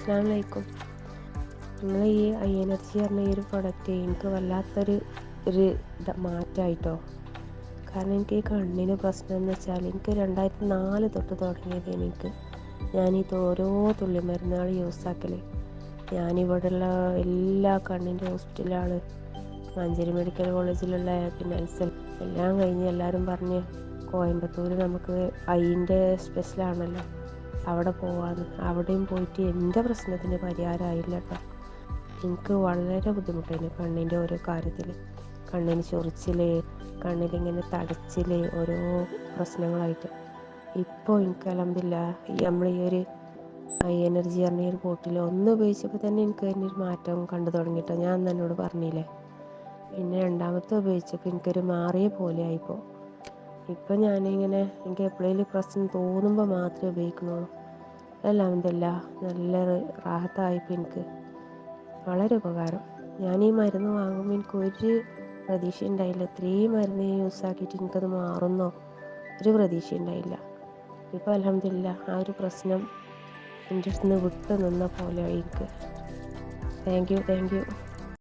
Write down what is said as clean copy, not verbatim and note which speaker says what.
Speaker 1: അസ്സലാമു അലൈക്കും. നിങ്ങൾ ഈ ഐ എനർജി പറഞ്ഞ ഈ ഒരു പ്രൊഡക്റ്റ് എനിക്ക് വല്ലാത്തൊരു മാറ്റമായിട്ടോ. കാരണം എനിക്ക് ഈ കണ്ണിന് പ്രശ്നം എന്ന് വെച്ചാൽ എനിക്ക് 2004 തൊട്ട് തുടങ്ങിയത് ഞാനിത് ഓരോ തുള്ളി മരുന്നുകൾ യൂസാക്കൽ. ഞാനിവിടെയുള്ള എല്ലാ കണ്ണിൻ്റെ ഹോസ്പിറ്റലാണ്, മഞ്ചേരി മെഡിക്കൽ കോളേജിലുള്ള പിന്നെ എല്ലാം കഴിഞ്ഞ് എല്ലാവരും പറഞ്ഞ് കോയമ്പത്തൂർ നമുക്ക് ഐൻ്റെ സ്പെഷ്യലാണല്ലോ, അവിടെ പോവാന്ന്. അവിടെയും പോയിട്ട് എൻ്റെ പ്രശ്നത്തിന് പരിഹാരമായില്ല കേട്ടോ. എനിക്ക് വളരെ ബുദ്ധിമുട്ടായിരുന്നു കണ്ണിൻ്റെ ഓരോ കാര്യത്തിൽ. കണ്ണിന് ചൊറിച്ചിൽ, കണ്ണിലിങ്ങനെ തടച്ചിൽ, ഓരോ പ്രശ്നങ്ങളായിട്ട്. ഇപ്പോൾ എനിക്ക് അൽഹംദുലില്ലാഹ് നമ്മൾ ഈ ഒരു ഐ എനർജി പറഞ്ഞ ഒരു ബോട്ടിൽ ഒന്ന് ഉപയോഗിച്ചപ്പോൾ തന്നെ എനിക്ക് അതിൻ്റെ ഒരു മാറ്റം കണ്ടു തുടങ്ങിയിട്ടോ. ഞാൻ അന്ന് എന്നോട് പറഞ്ഞില്ലേ. പിന്നെ രണ്ടാമത്തെ ഉപയോഗിച്ചപ്പോൾ എനിക്കൊരു മാറിയ പോലെ ആയിപ്പോൾ. ഇപ്പം ഞാനിങ്ങനെ എനിക്ക് എപ്പോഴേലും പ്രശ്നം തോന്നുമ്പോൾ മാത്രമേ ഉപയോഗിക്കുന്നുള്ളൂ. അൽഹംദുലില്ലാഹ് നല്ല റാഹത്തായിപ്പോൾ. എനിക്ക് വളരെ ഉപകാരം. ഞാൻ ഈ മരുന്ന് വാങ്ങുമ്പോൾ എനിക്കൊരു പ്രതീക്ഷ ഉണ്ടായില്ല. ഇത്രയും മരുന്ന് യൂസാക്കിയിട്ട് എനിക്കത് മാറുന്നോ ഒരു പ്രതീക്ഷ ഉണ്ടായില്ല. ഇപ്പോൾ അൽഹംദുലില്ലാഹ് ആ ഒരു പ്രശ്നം എൻ്റെ അടുത്ത് നിന്ന് വിട്ടു നിന്ന പോലെ എനിക്ക്. Thank you.